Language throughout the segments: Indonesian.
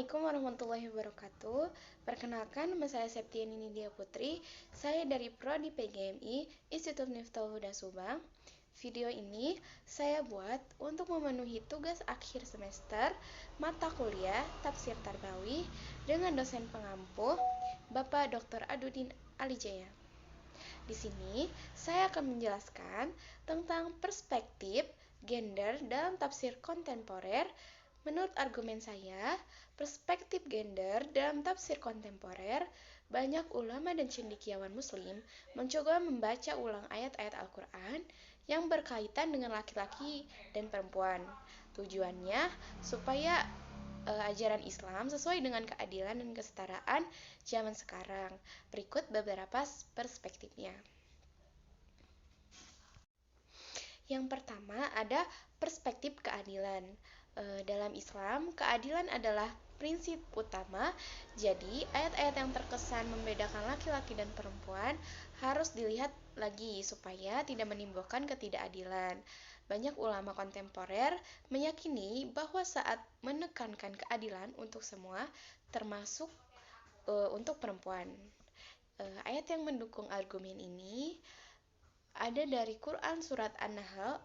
Assalamualaikum warahmatullahi wabarakatuh. Perkenalkan, nama saya Septiani Nidia Putri. Saya dari Prodi PGMI, Institut Miftahul Huda Subang. Video ini saya buat untuk memenuhi tugas akhir semester mata kuliah Tafsir Tarbawi dengan dosen pengampu Bapak Dr. Adudin Alijaya. Di sini saya akan menjelaskan tentang perspektif gender dalam tafsir kontemporer. Menurut argumen saya, perspektif gender dalam tafsir kontemporer, banyak ulama dan cendekiawan muslim mencoba membaca ulang ayat-ayat Al-Quran yang berkaitan dengan laki-laki dan perempuan. Tujuannya supaya ajaran Islam sesuai dengan keadilan dan kesetaraan zaman sekarang. Berikut beberapa perspektifnya. Yang pertama ada perspektif keadilan. Dalam Islam, keadilan adalah prinsip utama. Jadi, ayat-ayat yang terkesan membedakan laki-laki dan perempuan harus dilihat lagi supaya tidak menimbulkan ketidakadilan. Banyak ulama kontemporer meyakini bahwa saat menekankan keadilan untuk semua, termasuk untuk perempuan. Ayat yang mendukung argumen ini ada dari Quran Surat An-Nahl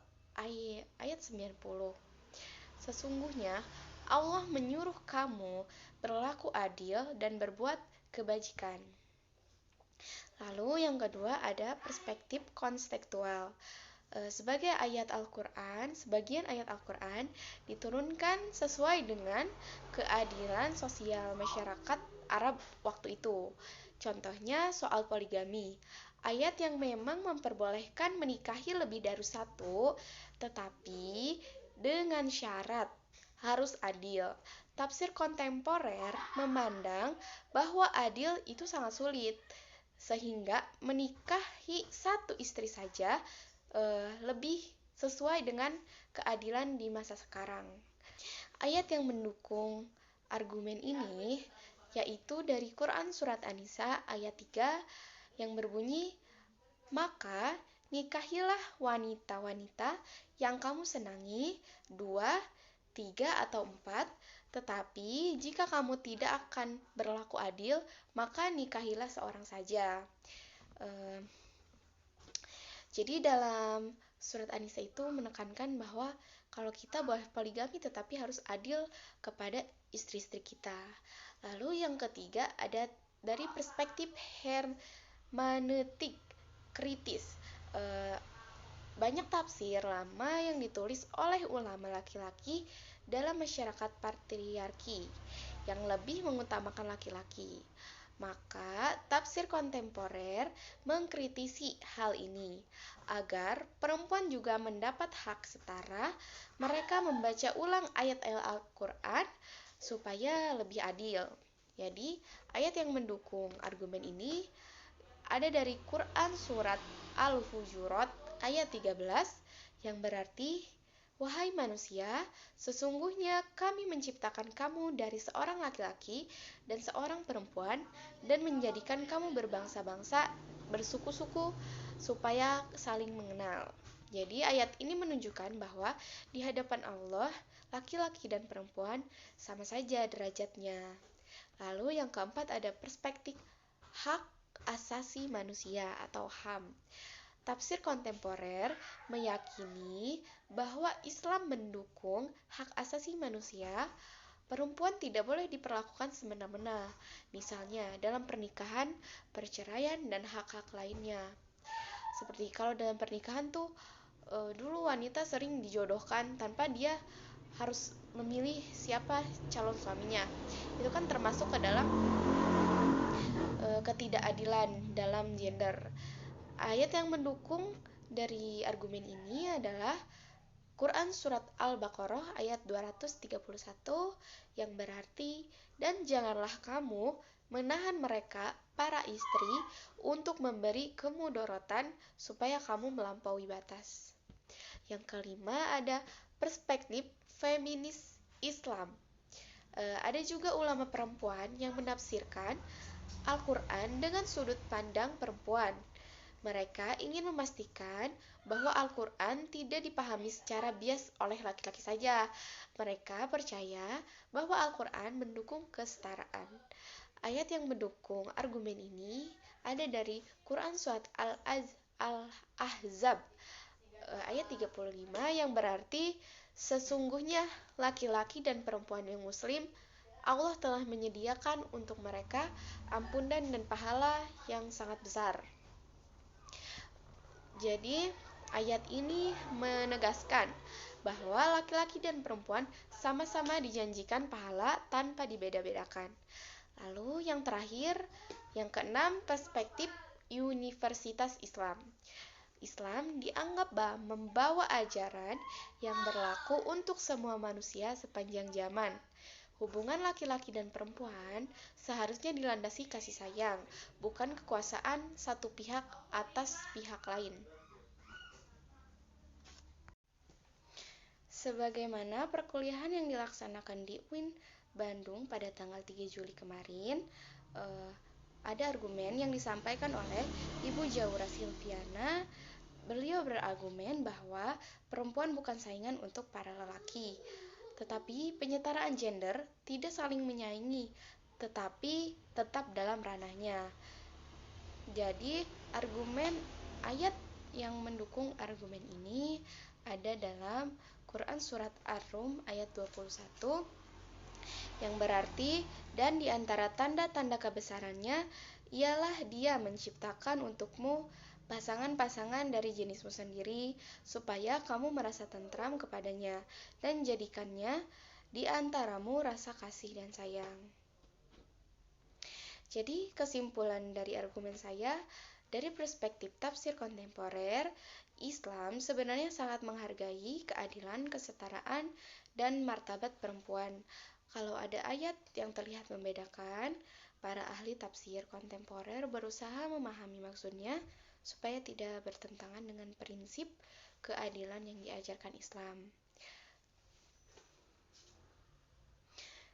ayat 90. Sesungguhnya Allah menyuruh kamu berlaku adil dan berbuat kebajikan. Lalu yang kedua ada perspektif kontekstual. Sebagian ayat Al-Quran diturunkan sesuai dengan keadilan sosial masyarakat Arab waktu itu. Contohnya soal poligami. Ayat yang memang memperbolehkan menikahi lebih dari satu, tetapi dengan syarat harus adil. Tafsir kontemporer memandang bahwa adil itu sangat sulit, sehingga menikahi satu istri saja lebih sesuai dengan keadilan di masa sekarang. Ayat yang mendukung argumen ini yaitu dari Quran Surat An-Nisa ayat 3 yang berbunyi, maka nikahilah wanita-wanita yang kamu senangi, 2, 3, atau 4, tetapi jika kamu tidak akan berlaku adil, maka nikahilah seorang saja. Jadi dalam surat An-Nisa itu menekankan bahwa kalau kita boleh poligami tetapi harus adil kepada istri-istri kita. Lalu yang ketiga ada dari perspektif hermeneutik kritis. Banyak tafsir lama yang ditulis oleh ulama laki-laki dalam masyarakat patriarki yang lebih mengutamakan laki-laki. Maka tafsir kontemporer mengkritisi hal ini. Agar perempuan juga mendapat hak setara, mereka membaca ulang ayat-ayat Al-Quran supaya lebih adil. Jadi ayat yang mendukung argumen ini ada dari Quran Surat Al-Hujurat ayat 13 yang berarti, wahai manusia, sesungguhnya kami menciptakan kamu dari seorang laki-laki dan seorang perempuan dan menjadikan kamu berbangsa-bangsa, bersuku-suku supaya saling mengenal. Jadi ayat ini menunjukkan bahwa di hadapan Allah, laki-laki dan perempuan sama saja derajatnya. Lalu yang keempat ada perspektif hak asasi manusia atau HAM. Tafsir kontemporer meyakini bahwa Islam mendukung hak asasi manusia. Perempuan tidak boleh diperlakukan semena-mena, misalnya dalam pernikahan, perceraian, dan hak-hak lainnya. Seperti kalau dalam pernikahan tuh dulu wanita sering dijodohkan tanpa dia harus memilih siapa calon suaminya. Itu kan termasuk ke dalam ketidakadilan dalam gender. Ayat yang mendukung dari argumen ini adalah Quran Surat Al-Baqarah ayat 231 yang berarti, dan janganlah kamu menahan mereka, para istri, untuk memberi kemudorotan supaya kamu melampaui batas. Yang kelima ada perspektif feminis Islam. Ada juga ulama perempuan yang menafsirkan Al-Quran dengan sudut pandang perempuan. Mereka ingin memastikan bahwa Al-Quran tidak dipahami secara bias oleh laki-laki saja. Mereka percaya bahwa Al-Quran mendukung kesetaraan. Ayat yang mendukung argumen ini ada dari Quran Surat Al-Ahzab ayat 35 yang berarti sesungguhnya laki-laki dan perempuan yang muslim Allah telah menyediakan untuk mereka ampunan dan pahala yang sangat besar. Jadi ayat ini menegaskan bahwa laki-laki dan perempuan sama-sama dijanjikan pahala tanpa dibeda-bedakan. Lalu yang terakhir, yang keenam, perspektif Universitas Islam. Islam dianggap membawa ajaran yang berlaku untuk semua manusia sepanjang zaman. Hubungan laki-laki dan perempuan seharusnya dilandasi kasih sayang, bukan kekuasaan satu pihak atas pihak lain. Sebagaimana perkuliahan yang dilaksanakan di UIN Bandung pada tanggal 3 Juli kemarin, ada argumen yang disampaikan oleh Ibu Jaura Silviana. Beliau berargumen bahwa perempuan bukan saingan untuk para lelaki, tetapi penyetaraan gender tidak saling menyaingi, tetapi tetap dalam ranahnya. Jadi, argumen ayat yang mendukung argumen ini ada dalam Quran Surat Ar-Rum ayat 21 yang berarti, dan di antara tanda-tanda kebesarannya ialah Dia menciptakan untukmu pasangan-pasangan dari jenismu sendiri, supaya kamu merasa tentram kepadanya, dan jadikannya di antaramu rasa kasih dan sayang. Jadi, kesimpulan dari argumen saya, dari perspektif tafsir kontemporer, Islam sebenarnya sangat menghargai keadilan, kesetaraan, dan martabat perempuan. Kalau ada ayat yang terlihat membedakan, para ahli tafsir kontemporer berusaha memahami maksudnya supaya tidak bertentangan dengan prinsip keadilan yang diajarkan Islam.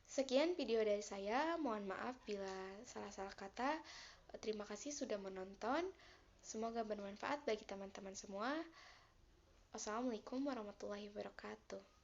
Sekian video dari saya, mohon maaf bila salah-salah kata. Terima kasih sudah menonton. Semoga bermanfaat bagi teman-teman semua. Wassalamualaikum warahmatullahi wabarakatuh.